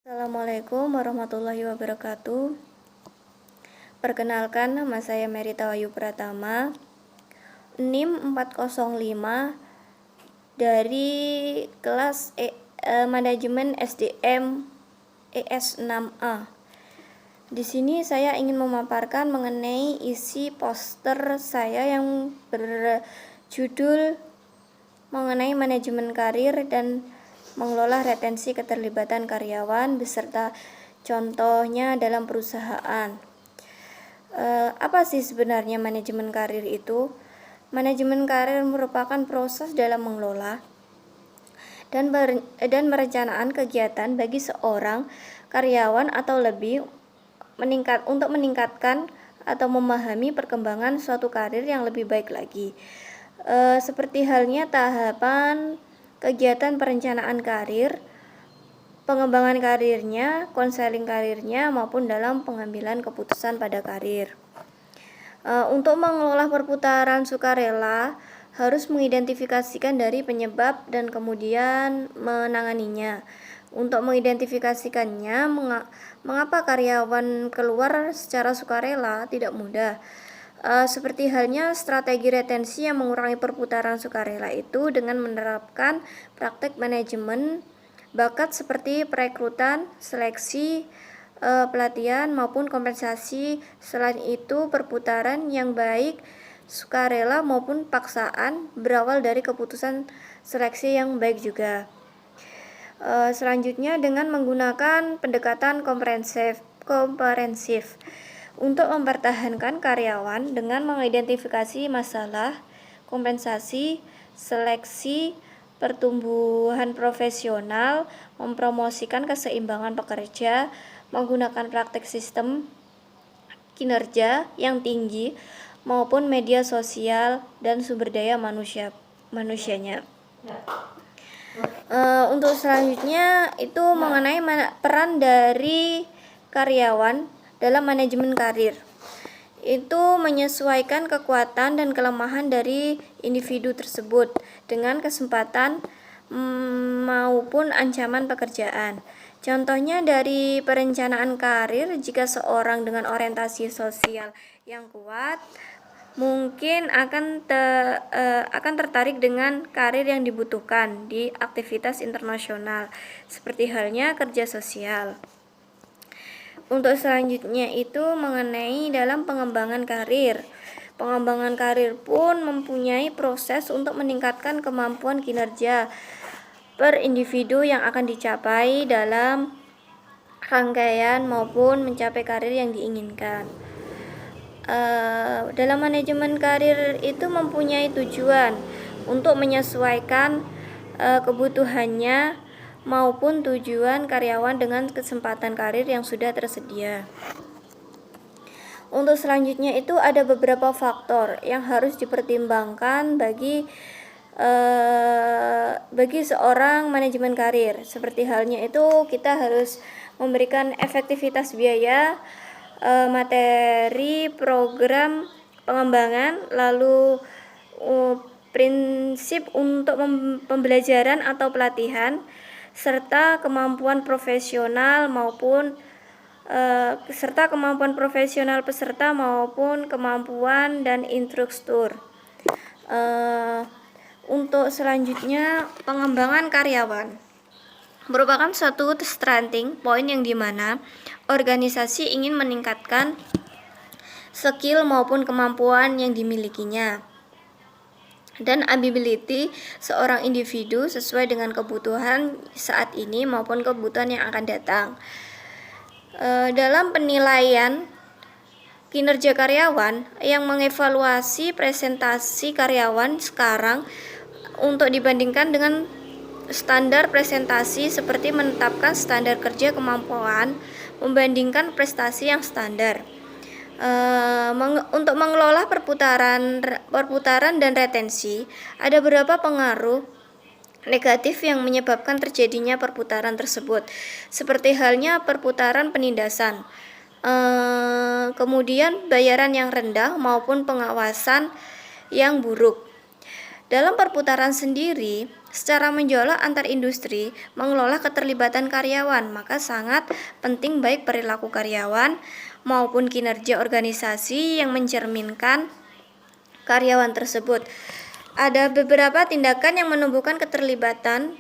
Assalamualaikum warahmatullahi wabarakatuh. Perkenalkan, nama saya Merita Wayu Pratama, NIM 405 dari kelas Manajemen SDM ES6A. Di sini saya ingin memaparkan mengenai isi poster saya yang berjudul mengenai manajemen karir dan mengelola retensi keterlibatan karyawan beserta contohnya dalam perusahaan. Apa sih sebenarnya manajemen karir itu? Manajemen karir merupakan proses dalam mengelola dan merencanakan kegiatan bagi seorang karyawan atau lebih untuk meningkatkan atau memahami perkembangan suatu karir yang lebih baik lagi. Seperti halnya tahapan kegiatan perencanaan karir, pengembangan karirnya, konseling karirnya, maupun dalam pengambilan keputusan pada karir. Untuk mengelola perputaran sukarela, harus mengidentifikasikan dari penyebab dan kemudian menanganinya. Untuk mengidentifikasikannya, mengapa karyawan keluar secara sukarela tidak mudah. Seperti halnya strategi retensi yang mengurangi perputaran sukarela itu dengan menerapkan praktek manajemen bakat seperti perekrutan, seleksi, pelatihan maupun kompensasi. Selain itu, perputaran yang baik sukarela maupun paksaan berawal dari keputusan seleksi yang baik juga. Selanjutnya dengan menggunakan pendekatan komprehensif untuk mempertahankan karyawan dengan mengidentifikasi masalah, kompensasi, seleksi, pertumbuhan profesional, mempromosikan keseimbangan pekerja, menggunakan praktek sistem kinerja yang tinggi maupun media sosial dan sumber daya manusianya. Untuk selanjutnya itu mengenai peran dari karyawan dalam manajemen karir. Itu menyesuaikan kekuatan dan kelemahan dari individu tersebut dengan kesempatan maupun ancaman pekerjaan. Contohnya dari perencanaan karir, jika seorang dengan orientasi sosial yang kuat mungkin akan tertarik dengan karir yang dibutuhkan di aktivitas internasional, seperti halnya kerja sosial. Untuk selanjutnya itu mengenai dalam pengembangan karir. Pengembangan karir pun mempunyai proses untuk meningkatkan kemampuan kinerja per individu yang akan dicapai dalam rangkaian maupun mencapai karir yang diinginkan. Dalam manajemen karir itu mempunyai tujuan untuk menyesuaikan kebutuhannya maupun tujuan karyawan dengan kesempatan karir yang sudah tersedia. Untuk selanjutnya itu ada beberapa faktor yang harus dipertimbangkan bagi seorang manajemen karir. Seperti halnya itu kita harus memberikan efektivitas biaya, materi, program pengembangan, lalu prinsip untuk pembelajaran atau pelatihan, serta kemampuan profesional peserta maupun kemampuan dan instruktur. Untuk selanjutnya pengembangan karyawan merupakan suatu starting point yang dimana organisasi ingin meningkatkan skill maupun kemampuan yang dimilikinya dan ability seorang individu sesuai dengan kebutuhan saat ini maupun kebutuhan yang akan datang. Dalam penilaian kinerja karyawan yang mengevaluasi presentasi karyawan sekarang untuk dibandingkan dengan standar presentasi seperti menetapkan standar kerja kemampuan membandingkan prestasi yang standar. Untuk mengelola perputaran dan retensi, ada beberapa pengaruh negatif yang menyebabkan terjadinya perputaran tersebut, seperti halnya perputaran penindasan, kemudian bayaran yang rendah maupun pengawasan yang buruk. Dalam perputaran sendiri, secara menjolak antar industri mengelola keterlibatan karyawan, maka sangat penting baik perilaku karyawan maupun kinerja organisasi yang mencerminkan karyawan tersebut. Ada beberapa tindakan yang menumbuhkan keterlibatan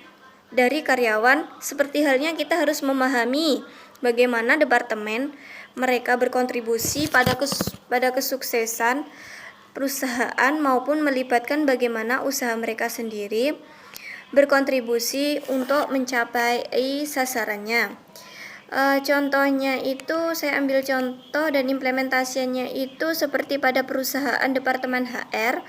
dari karyawan, seperti halnya kita harus memahami bagaimana departemen mereka berkontribusi pada kesuksesan perusahaan maupun melibatkan bagaimana usaha mereka sendiri berkontribusi untuk mencapai sasarannya. Contohnya itu saya ambil contoh dan implementasinya itu seperti pada perusahaan departemen HR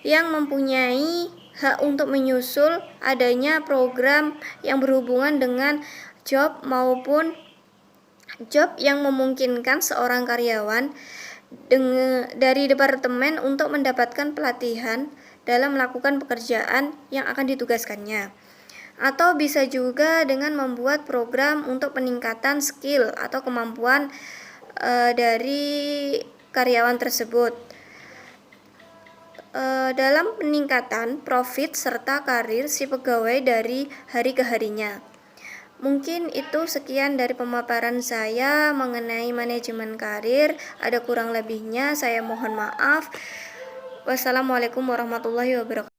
yang mempunyai hak untuk menyusul adanya program yang berhubungan dengan job maupun job yang memungkinkan seorang karyawan dari departemen untuk mendapatkan pelatihan dalam melakukan pekerjaan yang akan ditugaskannya. Atau bisa juga dengan membuat program untuk peningkatan skill atau kemampuan dari karyawan tersebut dalam peningkatan profit serta karir si pegawai dari hari ke harinya. Mungkin itu sekian dari pemaparan saya mengenai manajemen karir. Ada kurang lebihnya saya mohon maaf. Wassalamualaikum warahmatullahi wabarakatuh.